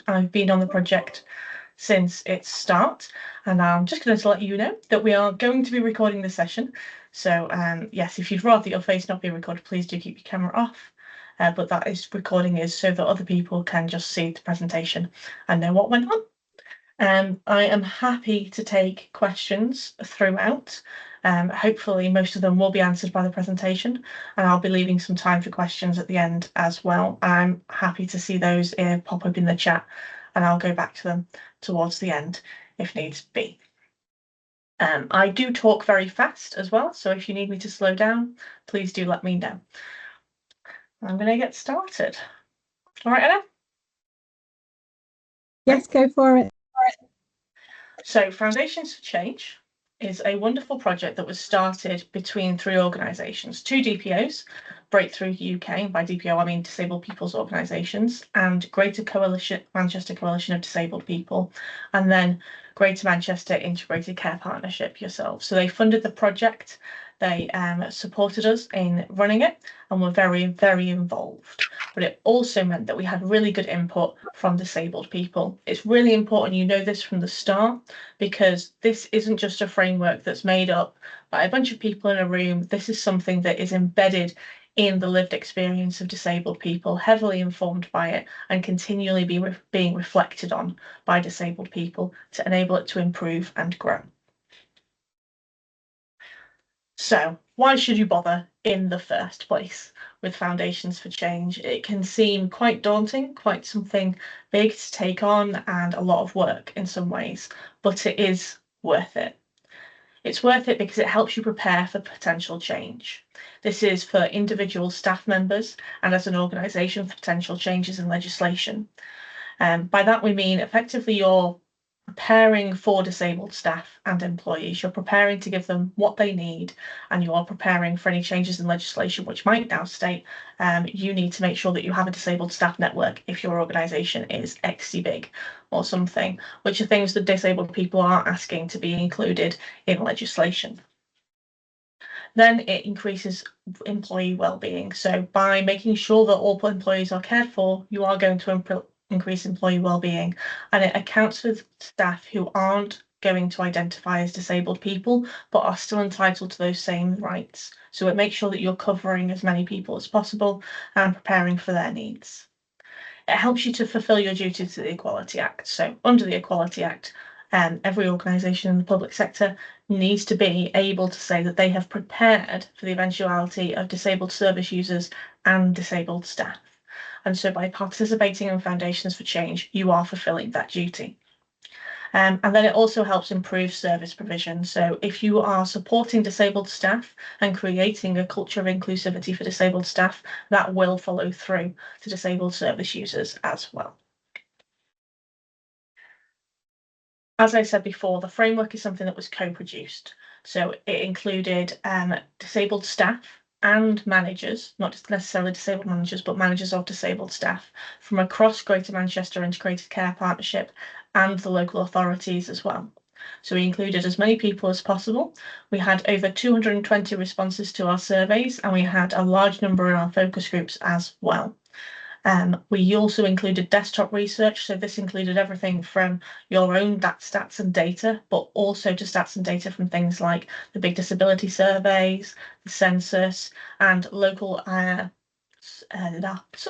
I've been on the project since its start, and I'm just going to let you know that we are going to be recording this session. So yes, if you'd rather your face not be recorded, please do keep your camera off. But that recording is so that other people can just see the presentation and know what went on. I am happy to take questions throughout. Hopefully most of them will be answered by the presentation, and I'll be leaving some time for questions at the end as well. I'm happy to see those pop up in the chat, and I'll go back to them towards the end if needs be. I do talk very fast as well, so if you need me to slow down, please do let me know. I'm going to get started. All right, Anna? Yes, go for it. So Foundations for Change is a wonderful project that was started between three organisations, two DPOs, Breakthrough UK, and by DPO I mean Disabled People's Organisations, and Manchester Coalition of Disabled People, and then Greater Manchester Integrated Care Partnership yourself. So they funded the project, they supported us in running it, and were very, very involved. But it also meant that we had really good input from disabled people. It's really important you know this from the start, because this isn't just a framework that's made up by a bunch of people in a room. This is something that is embedded in the lived experience of disabled people, heavily informed by it, and continually being reflected on by disabled people to enable it to improve and grow. So why should you bother in the first place with Foundations for Change? It can seem quite daunting, quite something big to take on, and a lot of work in some ways, but it is worth it. It's worth it because it helps you prepare for potential change. This is for individual staff members and as an organisation for potential changes in legislation. By that we mean effectively you're preparing for disabled staff and employees. You're preparing to give them what they need, and you are preparing for any changes in legislation which might now state you need to make sure that you have a disabled staff network if your organisation is XC big or something, which are things that disabled people are asking to be included in legislation. Then it increases employee well-being. So by making sure that all employees are cared for, you are going to increase employee well-being, and it accounts for staff who aren't going to identify as disabled people but are still entitled to those same rights. So it makes sure that you're covering as many people as possible and preparing for their needs. It helps you to fulfil your duties to the Equality Act. So under the Equality Act, every organisation in the public sector needs to be able to say that they have prepared for the eventuality of disabled service users and disabled staff. And so by participating in Foundations for Change, you are fulfilling that duty. And then it also helps improve service provision. So if you are supporting disabled staff and creating a culture of inclusivity for disabled staff, that will follow through to disabled service users as well. As I said before, the framework is something that was co-produced. So it included disabled staff and managers, not necessarily disabled managers, but managers of disabled staff from across Greater Manchester Integrated Care Partnership and the local authorities as well. So we included as many people as possible. We had over 220 responses to our surveys, and we had a large number in our focus groups as well. We also included desktop research, so this included everything from your own stats and data, but also to stats and data from things like the big disability surveys, the census, and local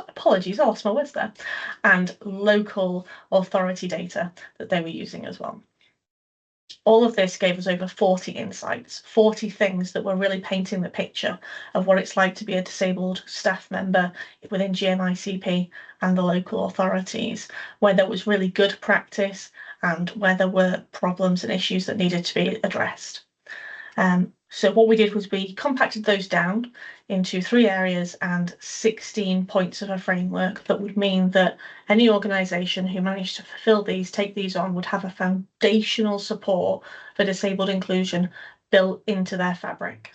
apologies, I lost my words there, and local authority data that they were using as well. All of this gave us over 40 insights, 40 things that were really painting the picture of what it's like to be a disabled staff member within GMICP and the local authorities, where there was really good practice and where there were problems and issues that needed to be addressed. So what we did was we compacted those down into 3 areas and 16 points of a framework that would mean that any organisation who managed to fulfil these, take these on, would have a foundational support for disabled inclusion built into their fabric.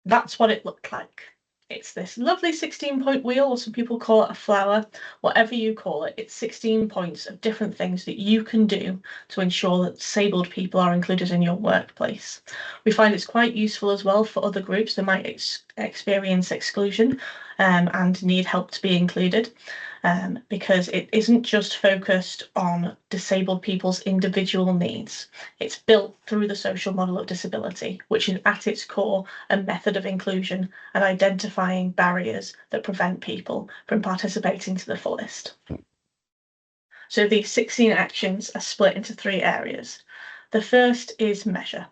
That's what it looked like. It's this lovely 16-point wheel, or some people call it a flower, whatever you call it. It's 16 points of different things that you can do to ensure that disabled people are included in your workplace. We find it's quite useful as well for other groups that might experience exclusion. and need help to be included, because it isn't just focused on disabled people's individual needs. It's built through the social model of disability, which is at its core a method of inclusion and identifying barriers that prevent people from participating to the fullest. So these 16 actions are split into 3 areas. The first is measure.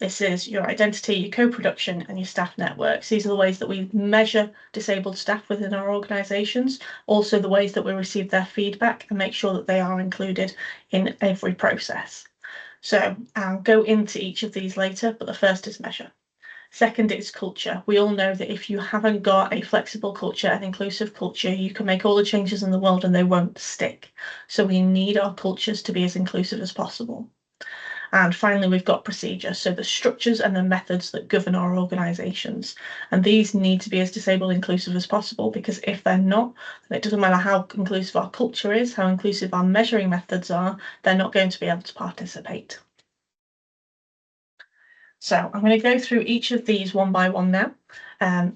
This is your identity, your co-production, and your staff networks. These are the ways that we measure disabled staff within our organisations, also the ways that we receive their feedback and make sure that they are included in every process. So I'll go into each of these later, but the first is measure. Second is culture. We all know that if you haven't got a flexible culture, an inclusive culture, you can make all the changes in the world and they won't stick. So we need our cultures to be as inclusive as possible. And finally, we've got procedure, so the structures and the methods that govern our organisations. And these need to be as disabled inclusive as possible, because if they're not, then it doesn't matter how inclusive our culture is, how inclusive our measuring methods are, they're not going to be able to participate. So I'm going to go through each of these one by one now.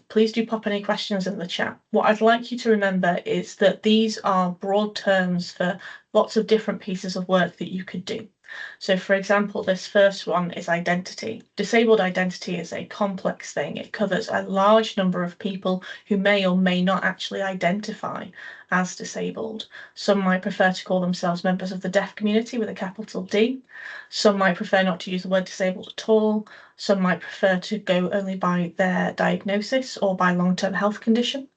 Please do pop any questions in the chat. What I'd like you to remember is that these are broad terms for lots of different pieces of work that you could do. So for example, this first one is identity. Disabled identity is a complex thing. It covers a large number of people who may or may not actually identify as disabled. Some might prefer to call themselves members of the deaf community with a capital D. Some might prefer not to use the word disabled at all. Some might prefer to go only by their diagnosis or by long-term health condition.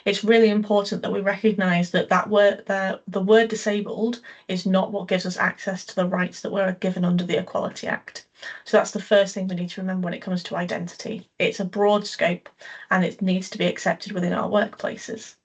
It's really important that we recognise that the word disabled is not what gives us access to the rights that we're given under the Equality Act. So that's the first thing we need to remember when it comes to identity. It's a broad scope and it needs to be accepted within our workplaces.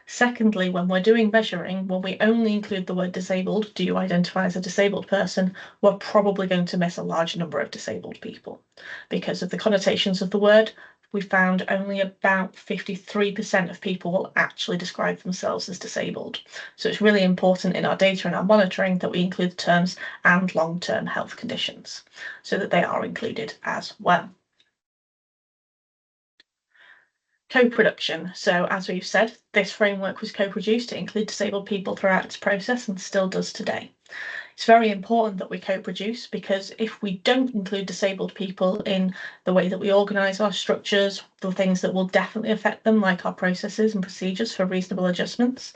Secondly, when we're doing measuring, when we only include the word disabled, do you identify as a disabled person, we're probably going to miss a large number of disabled people. Because of the connotations of the word, we found only about 53% of people will actually describe themselves as disabled. So it's really important in our data and our monitoring that we include the terms and long-term health conditions so that they are included as well. Co-production. So as we've said, this framework was co-produced to include disabled people throughout its process and still does today. It's very important that we co-produce, because if we don't include disabled people in the way that we organise our structures, the things that will definitely affect them, like our processes and procedures for reasonable adjustments,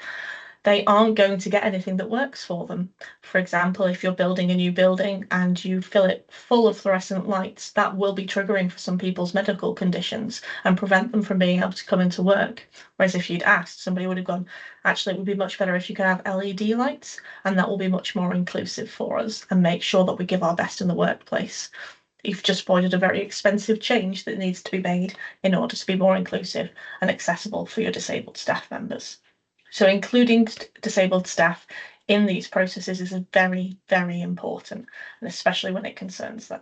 they aren't going to get anything that works for them. For example, if you're building a new building and you fill it full of fluorescent lights, that will be triggering for some people's medical conditions and prevent them from being able to come into work. Whereas if you'd asked, somebody would have gone, actually, it would be much better if you could have LED lights, and that will be much more inclusive for us and make sure that we give our best in the workplace. You've just avoided a very expensive change that needs to be made in order to be more inclusive and accessible for your disabled staff members. So including disabled staff in these processes is very, very important, and especially when it concerns them.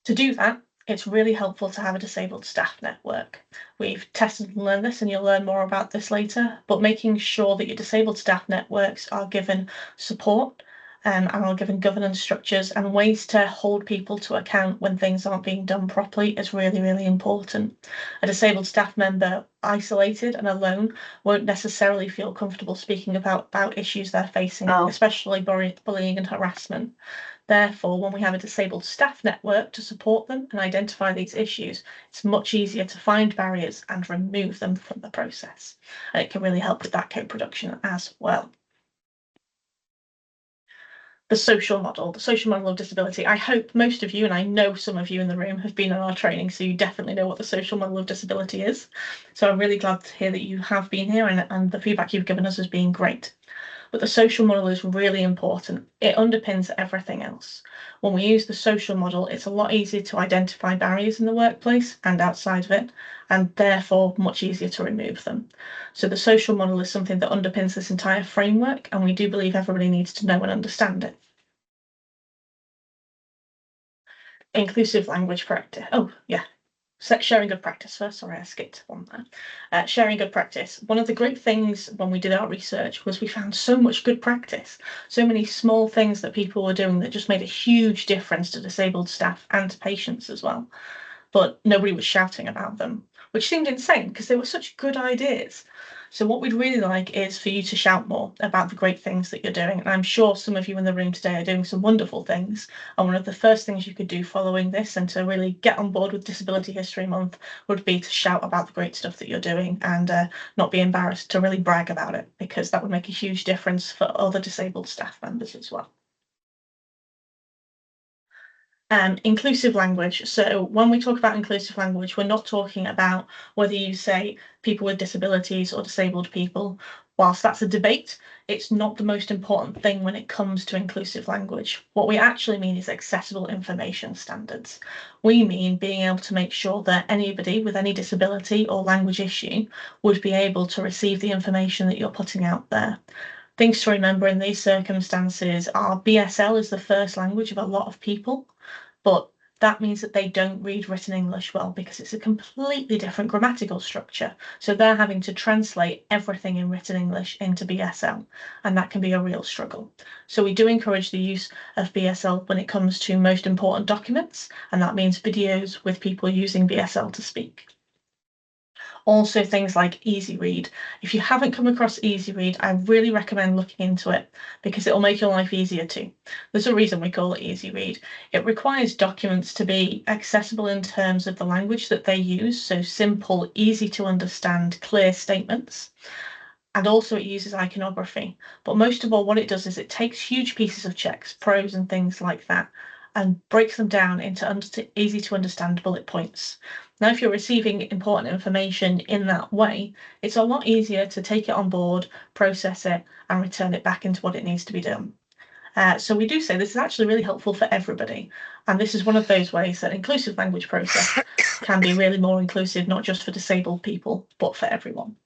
To do that, it's really helpful to have a disabled staff network. We've tested and learned this, and you'll learn more about this later, but making sure that your disabled staff networks are given support and are given governance structures and ways to hold people to account when things aren't being done properly is really, really important. A disabled staff member isolated and alone won't necessarily feel comfortable speaking about issues they're facing, especially bullying and harassment. Therefore, when we have a disabled staff network to support them and identify these issues, it's much easier to find barriers and remove them from the process. And it can really help with that co-production as well. The social model of disability. I hope most of you, and I know some of you in the room, have been in our training, so you definitely know what the social model of disability is. So I'm really glad to hear that you have been here, and the feedback you've given us has been great. But the social model is really important. It underpins everything else. When we use the social model, it's a lot easier to identify barriers in the workplace and outside of it, and therefore much easier to remove them. So the social model is something that underpins this entire framework, and we do believe everybody needs to know and understand it. Inclusive language practice. Oh, yeah. Sharing good practice first. Sorry, I skipped one there. Sharing good practice. One of the great things when we did our research was we found so much good practice, so many small things that people were doing that just made a huge difference to disabled staff and to patients as well. But nobody was shouting about them. which seemed insane because they were such good ideas. So what we'd really like is for you to shout more about the great things that you're doing. And I'm sure some of you in the room today are doing some wonderful things. And one of the first things you could do following this and to really get on board with Disability History Month would be to shout about the great stuff that you're doing and not be embarrassed to really brag about it, because that would make a huge difference for other disabled staff members as well. Inclusive language. So when we talk about inclusive language, we're not talking about whether you say people with disabilities or disabled people. Whilst that's a debate, it's not the most important thing when it comes to inclusive language. What we actually mean is accessible information standards. We mean being able to make sure that anybody with any disability or language issue would be able to receive the information that you're putting out there. Things to remember in these circumstances are BSL is the first language of a lot of people, but that means that they don't read written English well because it's a completely different grammatical structure. So they're having to translate everything in written English into BSL, and that can be a real struggle. So we do encourage the use of BSL when it comes to most important documents, and that means videos with people using BSL to speak. Also things like Easy Read. If you haven't come across Easy Read, I really recommend looking into it because it will make your life easier too. There's a reason we call it Easy Read. It requires documents to be accessible in terms of the language that they use, so simple, easy to understand, clear statements. And also it uses iconography. But most of all, what it does is it takes huge pieces of checks, prose and things like that, and breaks them down into easy to understand bullet points. Now, if you're receiving important information in that way, it's a lot easier to take it on board, process it, and return it back into what it needs to be done. So we do say this is actually really helpful for everybody. And this is one of those ways that inclusive language process can be really more inclusive, not just for disabled people, but for everyone.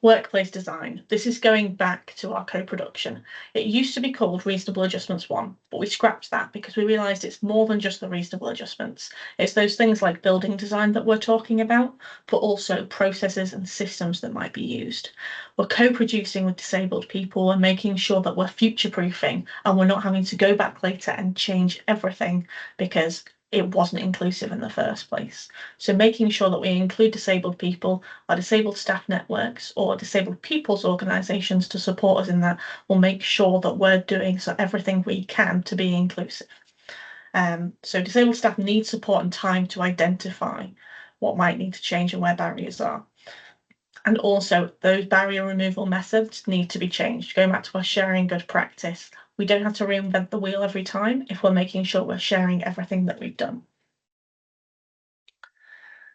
Workplace design. This is going back to our co-production. It used to be called Reasonable Adjustments 1, but we scrapped that because we realised it's more than just the reasonable adjustments. It's those things like building design that we're talking about, but also processes and systems that might be used. We're co-producing with disabled people and making sure that we're future-proofing and we're not having to go back later and change everything because it wasn't inclusive in the first place. So making sure that we include disabled people, our disabled staff networks or disabled people's organisations to support us in that will make sure that we're doing everything we can to be inclusive. So disabled staff need support and time to identify what might need to change and where barriers are. And also those barrier removal methods need to be changed. Going back to our sharing good practice, we don't have to reinvent the wheel every time if we're making sure we're sharing everything that we've done.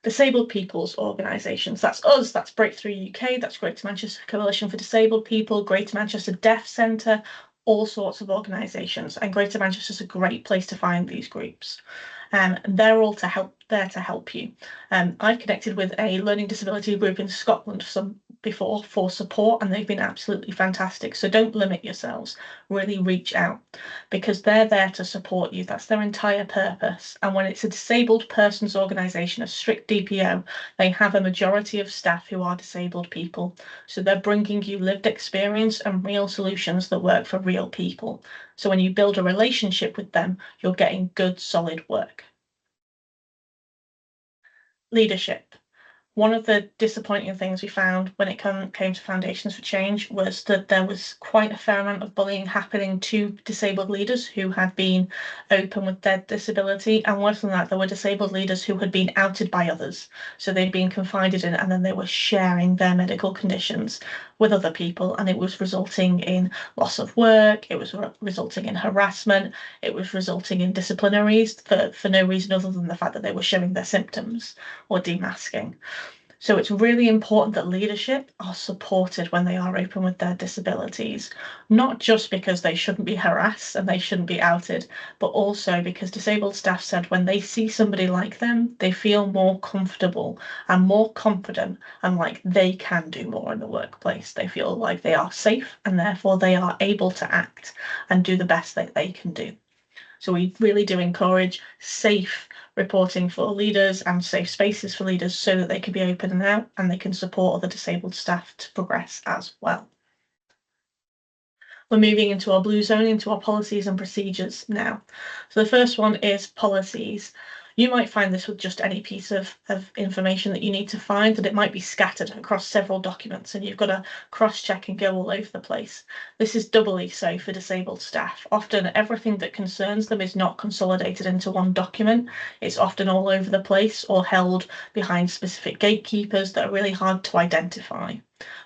Disabled people's organisations. That's us, that's Breakthrough UK, that's Greater Manchester Coalition for Disabled People, Greater Manchester Deaf Centre, all sorts of organisations. And Greater Manchester is a great place to find these groups. And they're all there to help you. I've connected with a learning disability group in Scotland before for support, and they've been absolutely fantastic. So don't limit yourselves, really reach out because they're there to support you. That's their entire purpose. And when it's a disabled persons organisation, a strict DPO, they have a majority of staff who are disabled people. So they're bringing you lived experience and real solutions that work for real people. So when you build a relationship with them, you're getting good, solid work. Leadership. One of the disappointing things we found when it came to Foundations for Change was that there was quite a fair amount of bullying happening to disabled leaders who had been open with their disability, and worse than that, there were disabled leaders who had been outed by others. So they'd been confided in and then they were sharing their medical conditions with other people, and it was resulting in loss of work, it was resulting in harassment, it was resulting in disciplinaries for no reason other than the fact that they were showing their symptoms or demasking. So it's really important that leadership are supported when they are open with their disabilities, not just because they shouldn't be harassed and they shouldn't be outed, but also because disabled staff said when they see somebody like them, they feel more comfortable and more confident and like they can do more in the workplace. They feel like they are safe and therefore they are able to act and do the best that they can do. So we really do encourage safe reporting for leaders and safe spaces for leaders so that they can be open and out and they can support other disabled staff to progress as well. We're moving into our blue zone, into our policies and procedures now. So the first one is policies. You might find this with just any piece of information that you need to find, that it might be scattered across several documents and you've got to cross-check and go all over the place. This is doubly so for disabled staff. Often everything that concerns them is not consolidated into one document. It's often all over the place or held behind specific gatekeepers that are really hard to identify.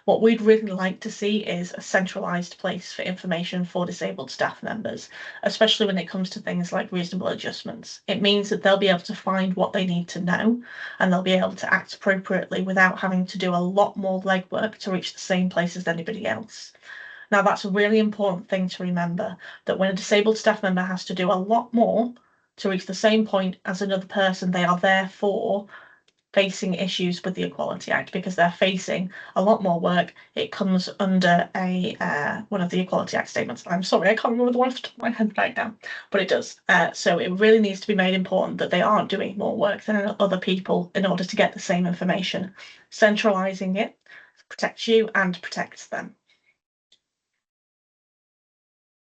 What we'd really like to see is a centralised place for information for disabled staff members, especially when it comes to things like reasonable adjustments. It means that they'll be able to find what they need to know and they'll be able to act appropriately without having to do a lot more legwork to reach the same place as anybody else. Now, that's a really important thing to remember, that when a disabled staff member has to do a lot more to reach the same point as another person, they are therefore facing issues with the Equality Act because they're facing a lot more work. It comes under one of the Equality Act statements. I'm sorry, I can't remember the one off the top of my head right now, but it does. So it really needs to be made important that they aren't doing more work than other people in order to get the same information. Centralising it protects you and protects them.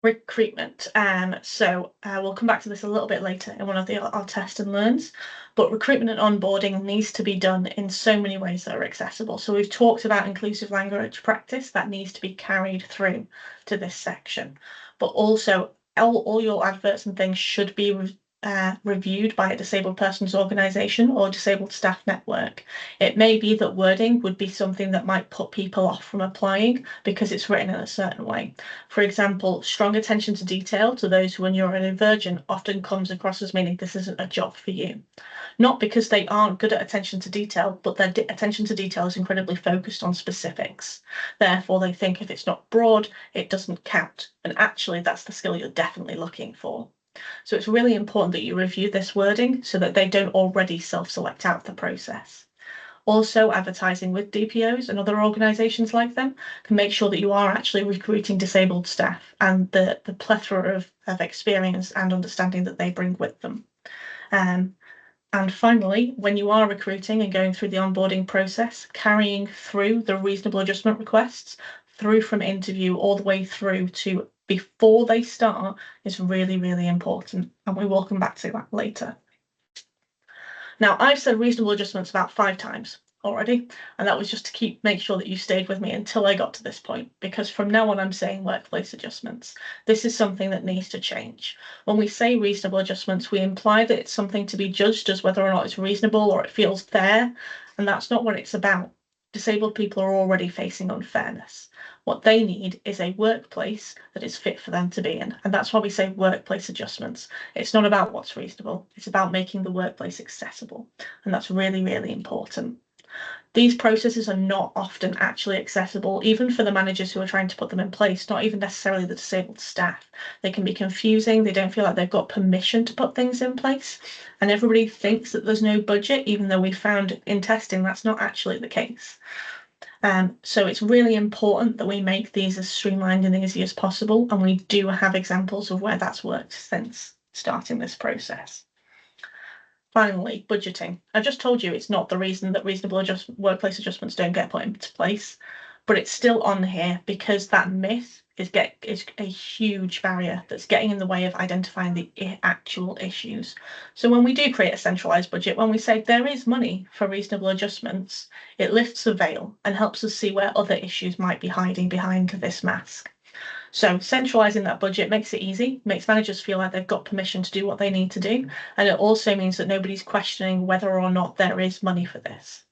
Recruitment. We'll come back to this a little bit later in one of our test and learns, but recruitment and onboarding needs to be done in so many ways that are accessible. So we've talked about inclusive language practice that needs to be carried through to this section, but also all your adverts and things should be reviewed by a disabled persons organisation or disabled staff network. It may be that wording would be something that might put people off from applying because it's written in a certain way. For example, strong attention to detail to those who are neurodivergent often comes across as meaning this isn't a job for you. Not because they aren't good at attention to detail, but their attention to detail is incredibly focused on specifics. Therefore, they think if it's not broad, it doesn't count. And actually, that's the skill you're definitely looking for. So it's really important that you review this wording so that they don't already self-select out the process. Also, advertising with DPOs and other organisations like them can make sure that you are actually recruiting disabled staff and the plethora of experience and understanding that they bring with them. And finally, when you are recruiting and going through the onboarding process, carrying through the reasonable adjustment requests through from interview all the way through to before they start is really, really important. And we will come back to that later. Now, I've said reasonable adjustments about 5 times already, and that was just to make sure that you stayed with me until I got to this point, because from now on I'm saying workplace adjustments. This is something that needs to change. When we say reasonable adjustments, we imply that it's something to be judged as whether or not it's reasonable or it feels fair, and that's not what it's about. Disabled people are already facing unfairness. What they need is a workplace that is fit for them to be in, and that's why we say workplace adjustments. It's not about what's reasonable, it's about making the workplace accessible, and that's really, really important. These processes are not often actually accessible, even for the managers who are trying to put them in place, not even necessarily the disabled staff. They can be confusing, they don't feel like they've got permission to put things in place, and everybody thinks that there's no budget, even though we found in testing that's not actually the case. So it's really important that we make these as streamlined and easy as possible, and we do have examples of where that's worked since starting this process. Finally, budgeting. I've just told you it's not the reason that reasonable workplace adjustments don't get put into place, but it's still on here because that myth is a huge barrier that's getting in the way of identifying the actual issues. So when we do create a centralised budget, when we say there is money for reasonable adjustments, it lifts the veil and helps us see where other issues might be hiding behind this mask. So centralising that budget makes it easy, makes managers feel like they've got permission to do what they need to do, and it also means that nobody's questioning whether or not there is money for this.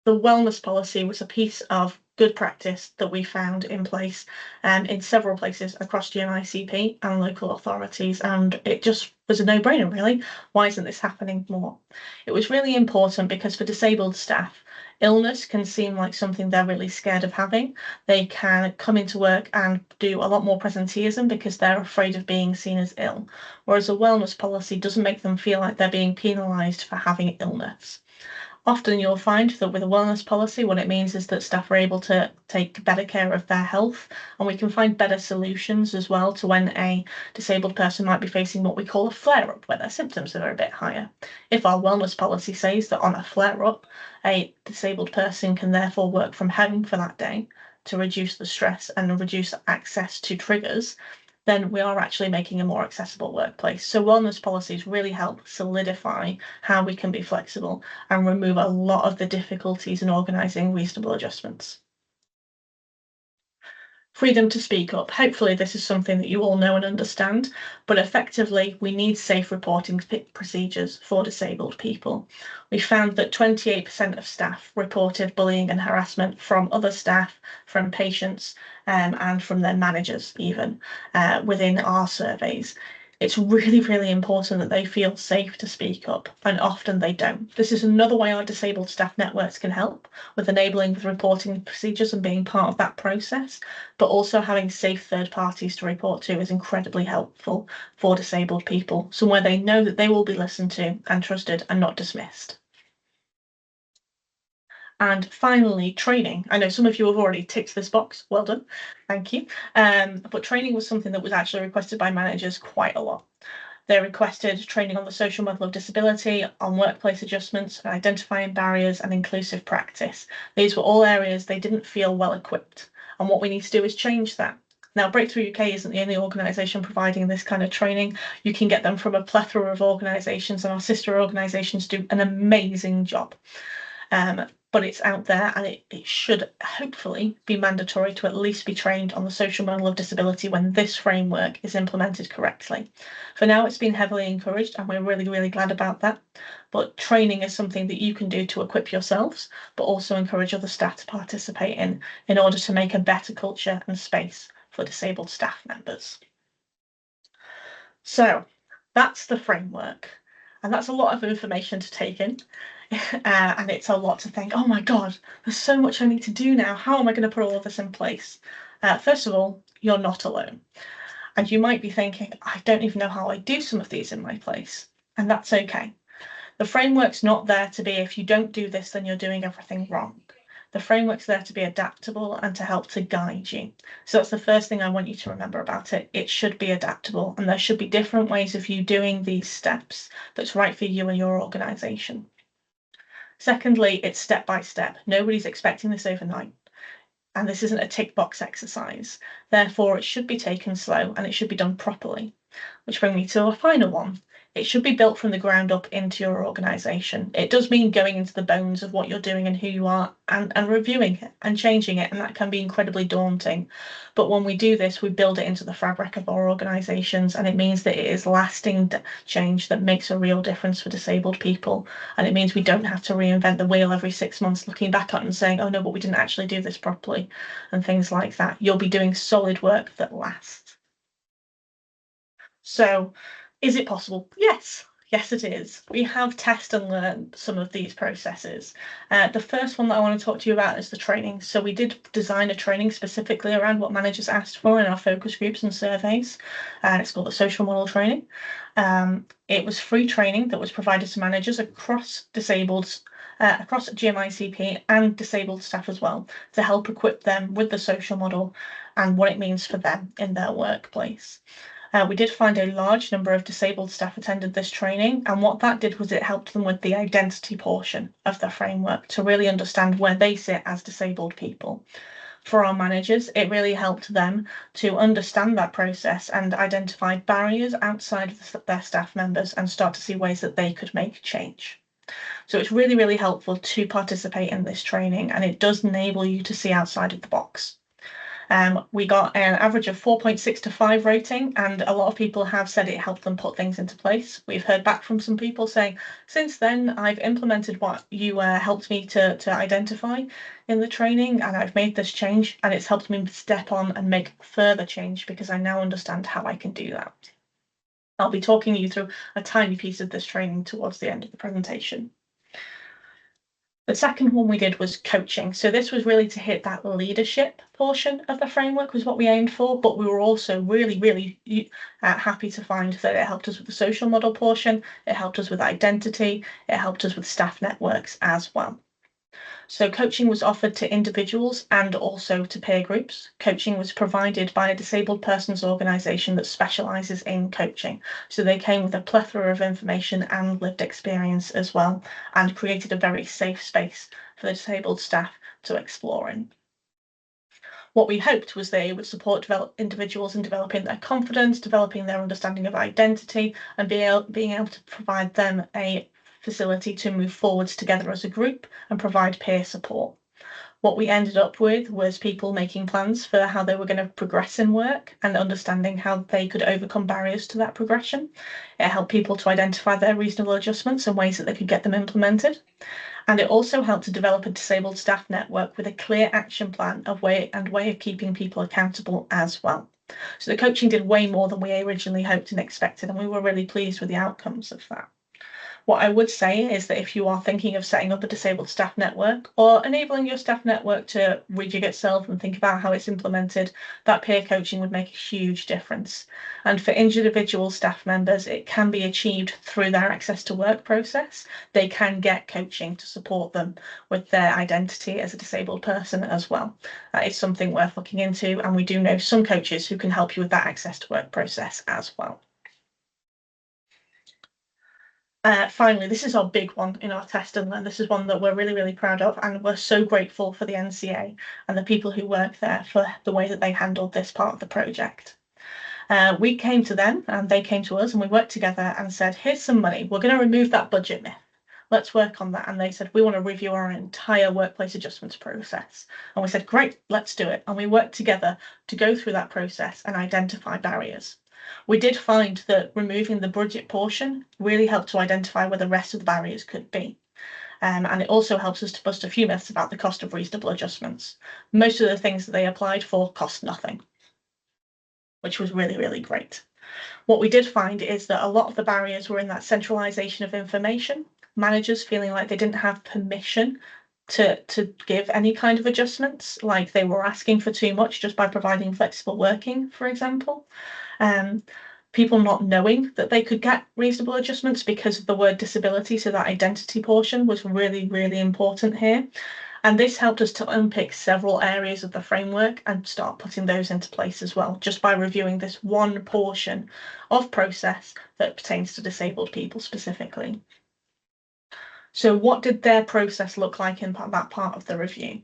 The wellness policy was a piece of good practice that we found in place in several places across GMICP and local authorities, and it just was a no-brainer really. Why isn't this happening more? It was really important because for disabled staff, illness can seem like something they're really scared of having. They can come into work and do a lot more presenteeism because they're afraid of being seen as ill, whereas a wellness policy doesn't make them feel like they're being penalised for having illness. Often you'll find that with a wellness policy, what it means is that staff are able to take better care of their health, and we can find better solutions as well to when a disabled person might be facing what we call a flare-up, where their symptoms are a bit higher. If our wellness policy says that on a flare-up, a disabled person can therefore work from home for that day to reduce the stress and reduce access to triggers, then we are actually making a more accessible workplace. So wellness policies really help solidify how we can be flexible and remove a lot of the difficulties in organising reasonable adjustments. Freedom to speak up. Hopefully, this is something that you all know and understand, but effectively, we need safe reporting procedures for disabled people. We found that 28% of staff reported bullying and harassment from other staff, from patients, and from their managers, even within our surveys. It's really, really important that they feel safe to speak up, and often they don't. This is another way our disabled staff networks can help with enabling with reporting procedures and being part of that process, but also having safe third parties to report to is incredibly helpful for disabled people, somewhere they know that they will be listened to and trusted and not dismissed. And finally, training. I know some of you have already ticked this box. Well done. Thank you. But training was something that was actually requested by managers quite a lot. They requested training on the social model of disability, on workplace adjustments, identifying barriers, and inclusive practice. These were all areas they didn't feel well equipped. And what we need to do is change that. Now, Breakthrough UK isn't the only organisation providing this kind of training. You can get them from a plethora of organisations, and our sister organisations do an amazing job. But it's out there, and it should hopefully be mandatory to at least be trained on the social model of disability when this framework is implemented correctly. For now, it's been heavily encouraged, and we're really, really glad about that. But training is something that you can do to equip yourselves, but also encourage other staff to participate in order to make a better culture and space for disabled staff members. So that's the framework, and that's a lot of information to take in. And it's a lot to think, oh my God, there's so much I need to do now. How am I going to put all of this in place? First of all, you're not alone. And you might be thinking, I don't even know how I do some of these in my place. And that's okay. The framework's not there to be, if you don't do this, then you're doing everything wrong. The framework's there to be adaptable and to help to guide you. So that's the first thing I want you to remember about it. It should be adaptable, and there should be different ways of you doing these steps that's right for you and your organisation. Secondly, it's step by step. Nobody's expecting this overnight. And this isn't a tick box exercise. Therefore, it should be taken slow and it should be done properly. Which brings me to a final one. It should be built from the ground up into your organisation. It does mean going into the bones of what you're doing and who you are, and reviewing it and changing it, and that can be incredibly daunting. But when we do this, we build it into the fabric of our organisations, and it means that it is lasting change that makes a real difference for disabled people. And it means we don't have to reinvent the wheel every 6 months, looking back at it and saying, oh no, but we didn't actually do this properly, and things like that. You'll be doing solid work that lasts. So, is it possible? Yes. Yes, it is. We have tested and learned some of these processes. The first one that I want to talk to you about is the training. So we did design a training specifically around what managers asked for in our focus groups and surveys, and it's called the social model training. It was free training that was provided to managers across across GMICP and disabled staff as well, to help equip them with the social model and what it means for them in their workplace. We did find a large number of disabled staff attended this training, and what that did was it helped them with the identity portion of the framework to really understand where they sit as disabled people. For our managers, it really helped them to understand that process and identify barriers outside of their staff members and start to see ways that they could make change. So it's really, really helpful to participate in this training, and it does enable you to see outside of the box. We got an average of 4.6 to 5 rating, and a lot of people have said it helped them put things into place. We've heard back from some people saying, since then, I've implemented what you helped me to identify in the training, and I've made this change, and it's helped me step on and make further change because I now understand how I can do that. I'll be talking you through a tiny piece of this training towards the end of the presentation. The second one we did was coaching. So this was really to hit that leadership portion of the framework was what we aimed for, but we were also really, really happy to find that it helped us with the social model portion, it helped us with identity, it helped us with staff networks as well. So coaching was offered to individuals and also to peer groups. Coaching was provided by a disabled persons organisation that specialises in coaching. So they came with a plethora of information and lived experience as well, and created a very safe space for the disabled staff to explore in. What we hoped was they would support individuals in developing their confidence, developing their understanding of identity, and being able to provide them a facility to move forwards together as a group and provide peer support. What we ended up with was people making plans for how they were going to progress in work and understanding how they could overcome barriers to that progression. It helped people to identify their reasonable adjustments and ways that they could get them implemented. And it also helped to develop a disabled staff network with a clear action plan of way of keeping people accountable as well. So the coaching did way more than we originally hoped and expected, and we were really pleased with the outcomes of that. What I would say is that if you are thinking of setting up a disabled staff network or enabling your staff network to rejig itself and think about how it's implemented, that peer coaching would make a huge difference. And for individual staff members, it can be achieved through their access to work process. They can get coaching to support them with their identity as a disabled person as well. That is something worth looking into, and we do know some coaches who can help you with that access to work process as well. Finally, this is our big one in our test and learn. This is one that we're really, really proud of, and we're so grateful for the NCA and the people who work there for the way that they handled this part of the project. We came to them and they came to us, and we worked together and said, here's some money. We're going to remove that budget myth. Let's work on that. And they said, we want to review our entire workplace adjustments process. And we said, great, let's do it. And we worked together to go through that process and identify barriers. We did find that removing the budget portion really helped to identify where the rest of the barriers could be. And it also helps us to bust a few myths about the cost of reasonable adjustments. Most of the things that they applied for cost nothing, which was really, really great. What we did find is that a lot of the barriers were in that centralisation of information, managers feeling like they didn't have permission to give any kind of adjustments, like they were asking for too much just by providing flexible working, for example. People not knowing that they could get reasonable adjustments because of the word disability, so that identity portion was really, really important here. And this helped us to unpick several areas of the framework and start putting those into place as well, just by reviewing this one portion of process that pertains to disabled people specifically. So what did their process look like in that part of the review?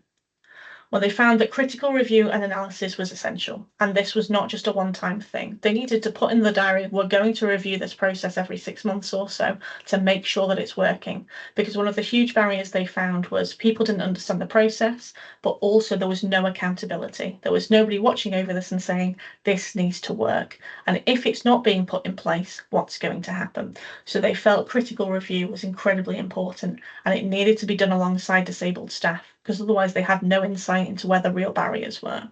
Well, they found that critical review and analysis was essential, and this was not just a one-time thing. They needed to put in the diary, we're going to review this process every 6 months or so to make sure that it's working, because one of the huge barriers they found was people didn't understand the process, but also there was no accountability. There was nobody watching over this and saying, this needs to work. And if it's not being put in place, what's going to happen? So they felt critical review was incredibly important, and it needed to be done alongside disabled staff, because otherwise they had no insight into where the real barriers were.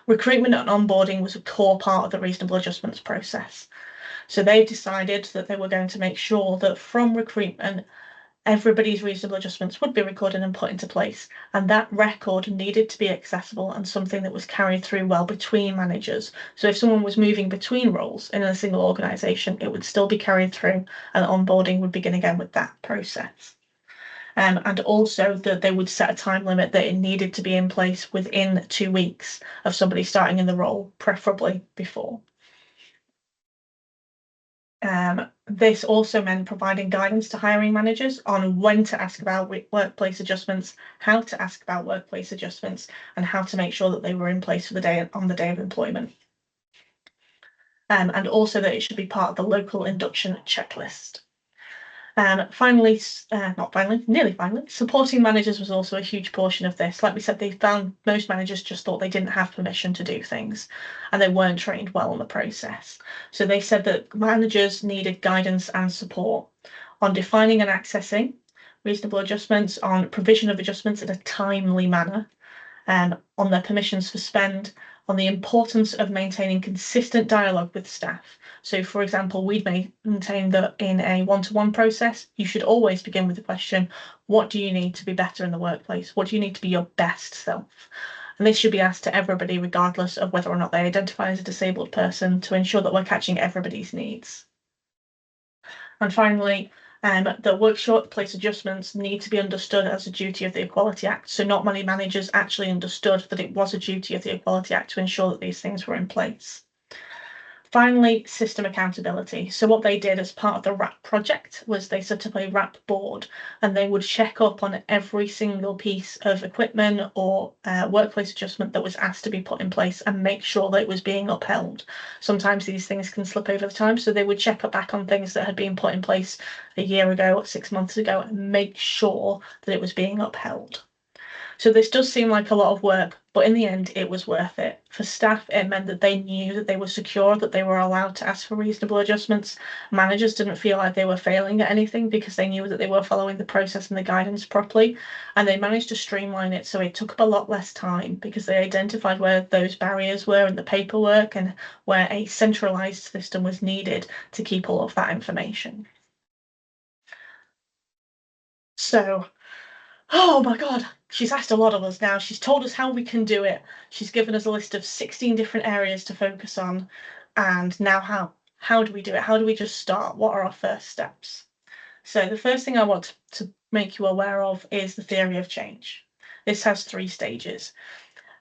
Recruitment and onboarding was a core part of the reasonable adjustments process. So they decided that they were going to make sure that from recruitment, everybody's reasonable adjustments would be recorded and put into place. And that record needed to be accessible and something that was carried through well between managers. So if someone was moving between roles in a single organisation, it would still be carried through, and onboarding would begin again with that process. And also that they would set a time limit that it needed to be in place within 2 weeks of somebody starting in the role, preferably before. This also meant providing guidance to hiring managers on when to ask about workplace adjustments, how to ask about workplace adjustments, and how to make sure that they were in place for the day on the day of employment. And also that it should be part of the local induction checklist. Nearly finally, supporting managers was also a huge portion of this. Like we said, they found most managers just thought they didn't have permission to do things, and they weren't trained well on the process. So they said that managers needed guidance and support on defining and accessing reasonable adjustments, on provision of adjustments in a timely manner, on their permissions for spend, on the importance of maintaining consistent dialogue with staff. So, for example, we'd maintain that in a one-to-one process, you should always begin with the question, what do you need to be better in the workplace? What do you need to be your best self? And this should be asked to everybody, regardless of whether or not they identify as a disabled person, to ensure that we're catching everybody's needs. And finally, the workplace adjustments need to be understood as a duty of the Equality Act. So not many managers actually understood that it was a duty of the Equality Act to ensure that these things were in place. Finally, system accountability. So what they did as part of the RAP project was they set up a RAP board, and they would check up on every single piece of equipment or workplace adjustment that was asked to be put in place and make sure that it was being upheld. Sometimes these things can slip over the time, so they would check up back on things that had been put in place a year ago or 6 months ago and make sure that it was being upheld. So this does seem like a lot of work, but in the end, it was worth it. For staff, it meant that they knew that they were secure, that they were allowed to ask for reasonable adjustments. Managers didn't feel like they were failing at anything because they knew that they were following the process and the guidance properly. And they managed to streamline it so it took up a lot less time because they identified where those barriers were in the paperwork and where a centralized system was needed to keep all of that information. So oh my God, she's asked a lot of us now. She's told us how we can do it. She's given us a list of 16 different areas to focus on. And now how? How do we do it? How do we just start? What are our first steps? So the first thing I want to make you aware of is the theory of change. This has 3 stages.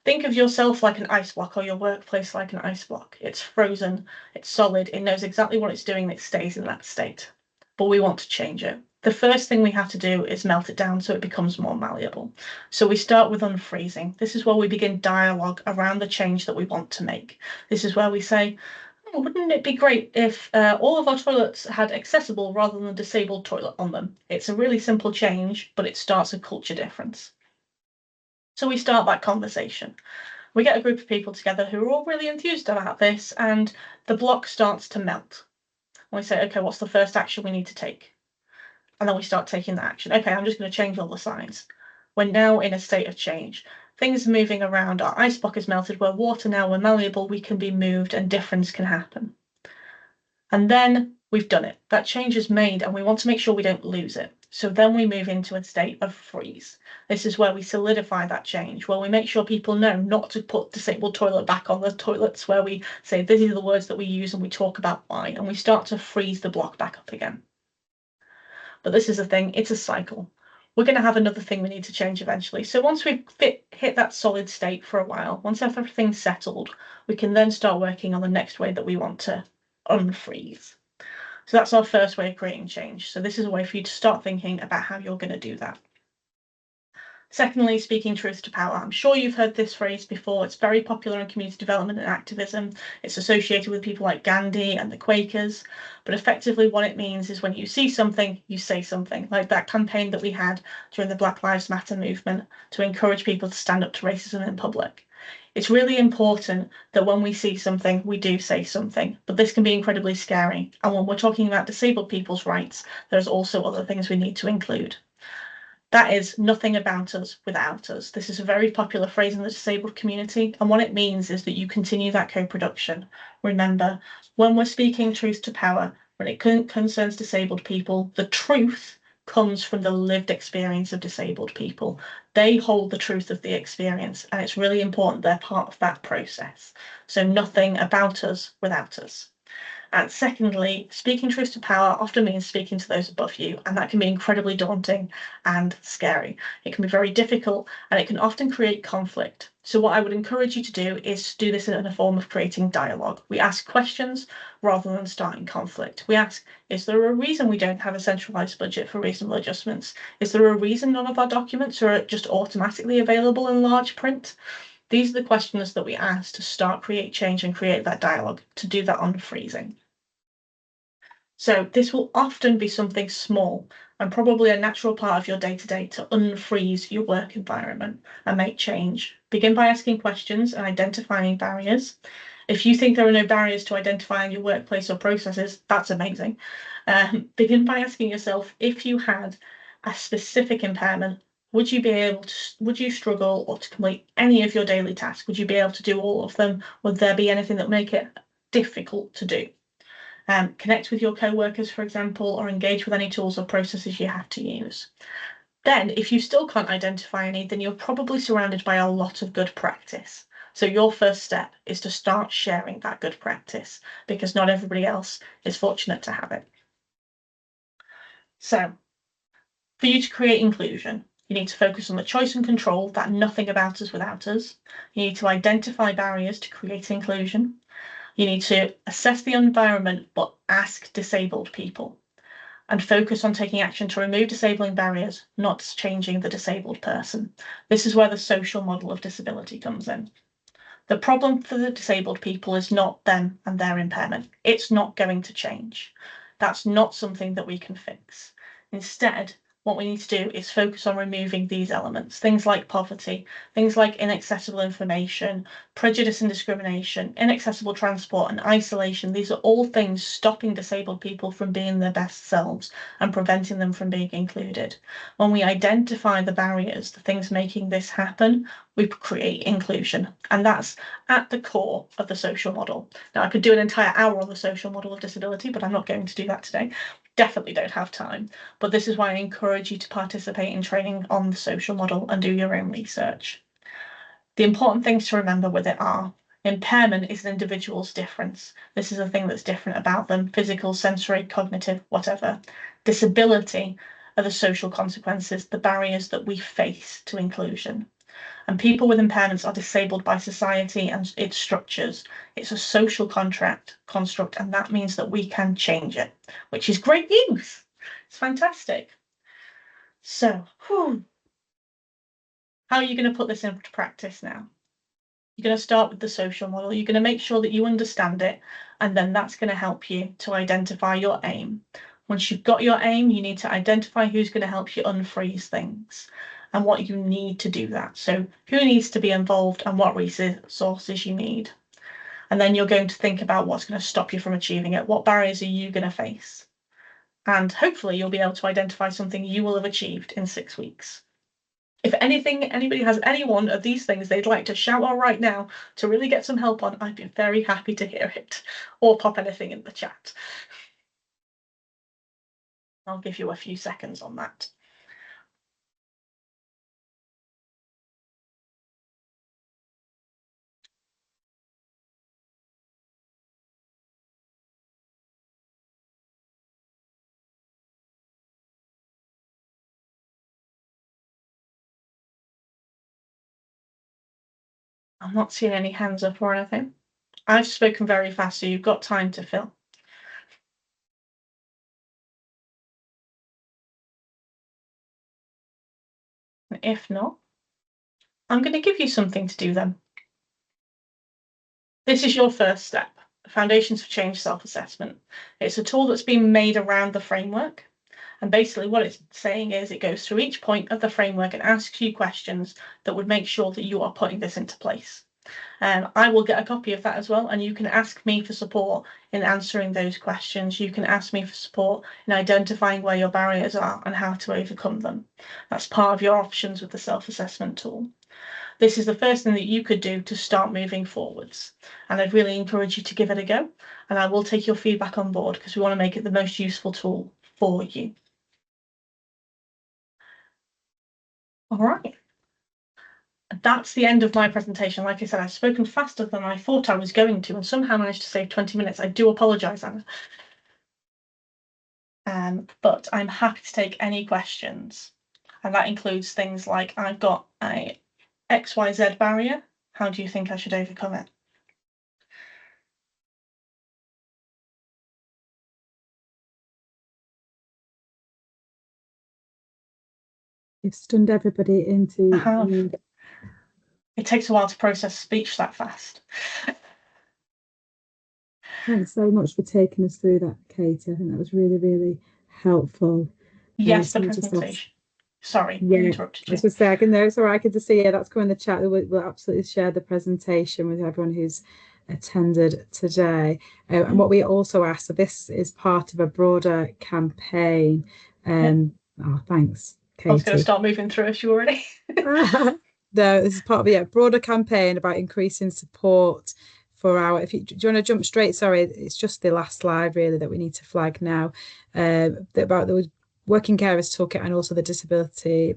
Think of yourself like an ice block or your workplace like an ice block. It's frozen, it's solid, it knows exactly what it's doing, it stays in that state. But we want to change it. The first thing we have to do is melt it down so it becomes more malleable. So we start with unfreezing. This is where we begin dialogue around the change that we want to make. This is where we say, oh, wouldn't it be great if all of our toilets had accessible rather than a disabled toilet on them? It's a really simple change, but it starts a culture difference. So we start that conversation. We get a group of people together who are all really enthused about this, and the block starts to melt. And we say, okay, what's the first action we need to take? And then we start taking that action. Okay, I'm just going to change all the signs. We're now in a state of change. Things are moving around. Our ice block is melted. We're water now. We're malleable. We can be moved and difference can happen. And then we've done it. That change is made and we want to make sure we don't lose it. So then we move into a state of freeze. This is where we solidify that change, where we make sure people know not to put disabled toilet back on the toilets, where we say these are the words that we use and we talk about why, and we start to freeze the block back up again. But this is the thing, it's a cycle. We're going to have another thing we need to change eventually. So once we've hit that solid state for a while, once everything's settled, we can then start working on the next way that we want to unfreeze. So that's our first way of creating change. So this is a way for you to start thinking about how you're going to do that. Secondly, speaking truth to power. I'm sure you've heard this phrase before. It's very popular in community development and activism. It's associated with people like Gandhi and the Quakers. But effectively what it means is when you see something, you say something. Like that campaign that we had during the Black Lives Matter movement to encourage people to stand up to racism in public. It's really important that when we see something, we do say something, but this can be incredibly scary. And when we're talking about disabled people's rights, there's also other things we need to include. That is nothing about us without us. This is a very popular phrase in the disabled community, and what it means is that you continue that co-production. Remember, when we're speaking truth to power, when it concerns disabled people, the truth comes from the lived experience of disabled people. They hold the truth of the experience, and it's really important they're part of that process. So nothing about us without us. And secondly, speaking truth to power often means speaking to those above you, and that can be incredibly daunting and scary. It can be very difficult, and it can often create conflict. So what I would encourage you to do is do this in a form of creating dialogue. We ask questions rather than starting conflict. We ask, is there a reason we don't have a centralized budget for reasonable adjustments? Is there a reason none of our documents are just automatically available in large print? These are the questions that we ask to start create change and create that dialogue, to do that unfreezing. So this will often be something small and probably a natural part of your day-to-day to unfreeze your work environment and make change. Begin by asking questions and identifying barriers. If you think there are no barriers to identifying your workplace or processes, that's amazing. Begin by asking yourself, if you had a specific impairment, would you struggle or to complete any of your daily tasks? Would you be able to do all of them? Would there be anything that would make it difficult to do? Connect with your co-workers, for example, or engage with any tools or processes you have to use. Then, if you still can't identify any, then you're probably surrounded by a lot of good practice. So your first step is to start sharing that good practice, because not everybody else is fortunate to have it. So, for you to create inclusion, you need to focus on the choice and control, that nothing about us without us. You need to identify barriers to create inclusion. You need to assess the environment, but ask disabled people and focus on taking action to remove disabling barriers, not changing the disabled person. This is where the social model of disability comes in. The problem for the disabled people is not them and their impairment. It's not going to change. That's not something that we can fix. Instead, what we need to do is focus on removing these elements, things like poverty, things like inaccessible information, prejudice and discrimination, inaccessible transport and isolation. These are all things stopping disabled people from being their best selves and preventing them from being included. When we identify the barriers, the things making this happen, we create inclusion. And that's at the core of the social model. Now, I could do an entire hour on the social model of disability, but I'm not going to do that today. Definitely don't have time. But this is why I encourage you to participate in training on the social model and do your own research. The important things to remember with it are impairment is an individual's difference. This is a thing that's different about them, physical, sensory, cognitive, whatever. Disability are the social consequences, the barriers that we face to inclusion. And people with impairments are disabled by society and its structures. It's a social construct, and that means that we can change it, which is great news. It's fantastic. So, how are you going to put this into practice now? You're going to start with the social model. You're going to make sure that you understand it, and then that's going to help you to identify your aim. Once you've got your aim, you need to identify who's going to help you unfreeze things and what you need to do that. So who needs to be involved and what resources you need. And then you're going to think about what's going to stop you from achieving it. What barriers are you going to face? And hopefully you'll be able to identify something you will have achieved in 6 weeks. If anybody has any one of these things they'd like to shout out right now to really get some help on, I'd be very happy to hear it. Or pop anything in the chat. I'll give you a few seconds on that. I'm not seeing any hands up or anything. I've spoken very fast, so you've got time to fill. And if not, I'm going to give you something to do then. This is your first step, Foundations for Change Self-Assessment. It's a tool that's been made around the framework. And basically what it's saying is it goes through each point of the framework and asks you questions that would make sure that you are putting this into place. I will get a copy of that as well, and you can ask me for support in answering those questions. You can ask me for support in identifying where your barriers are and how to overcome them. That's part of your options with the self-assessment tool. This is the first thing that you could do to start moving forwards. And I'd really encourage you to give it a go. And I will take your feedback on board because we want to make it the most useful tool for you. All right. That's the end of my presentation. Like I said, I've spoken faster than I thought I was going to and somehow managed to save 20 minutes. I do apologise, Anna. But I'm happy to take any questions. And that includes things like, I've got a XYZ barrier. How do you think I should overcome it? You've stunned everybody into. It takes a while to process speech that fast. Thanks so much for taking us through that, Katie. I think that was really, really helpful. Yes, the presentation. Sorry, yeah, interrupted you. I was just saying, no, it's all right. I can just see, yeah, that's coming in the chat. We'll absolutely share the presentation with everyone who's attended today. And what we also asked, so this is part of a broader campaign. Oh, thanks, Katie. I was going to start moving through if you already. No, this is part of a broader campaign about increasing support for our. Do you want to jump straight? Sorry, it's just the last slide really that we need to flag now. About the working carers toolkit and also the disability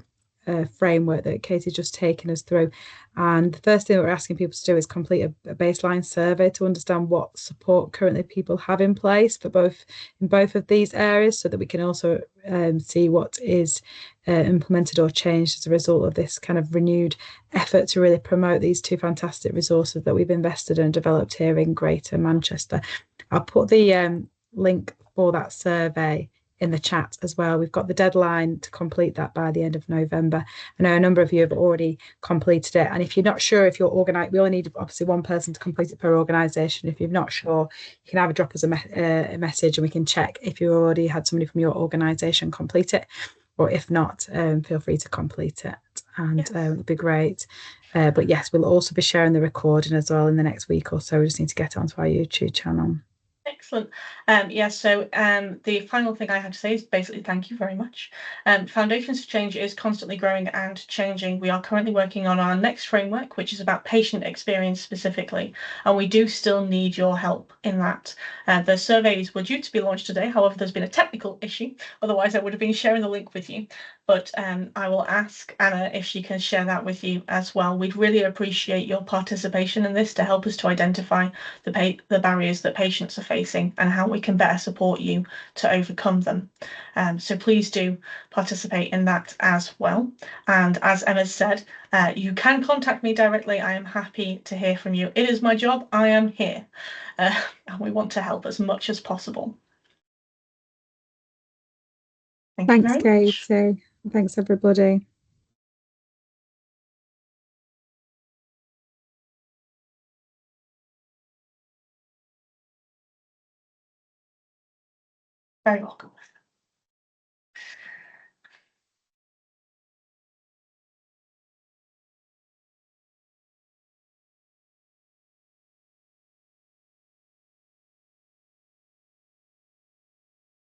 framework that Katie's just taken us through. And the first thing that we're asking people to do is complete a baseline survey to understand what support currently people have in place for both of these areas, so that we can also see what is implemented or changed as a result of this kind of renewed effort to really promote these two fantastic resources that we've invested and developed here in Greater Manchester. I'll put the link for that survey in the chat as well. We've got the deadline to complete that by the end of November. I know a number of you have already completed it. And if you're not sure if you're organised, we only need obviously one person to complete it per organisation. If you're not sure, you can either drop us a message and we can check if you already had somebody from your organisation complete it. Or if not, feel free to complete it, and it'd be great. But yes, we'll also be sharing the recording as well in the next week or so. We just need to get it onto our YouTube channel. Excellent. So the final thing I have to say is basically thank you very much. Foundations for Change is constantly growing and changing. We are currently working on our next framework, which is about patient experience specifically, and we do still need your help in that. The surveys were due to be launched today, however, there's been a technical issue. Otherwise, I would have been sharing the link with you. But I will ask Anna if she can share that with you as well. We'd really appreciate your participation in this to help us to identify the barriers that patients are facing and how we can better support you to overcome them. So please do participate in that as well. And as Emma said, you can contact me directly. I am happy to hear from you. It is my job. I am here. And we want to help as much as possible. Thanks, Katie. Thanks, everybody. Very welcome.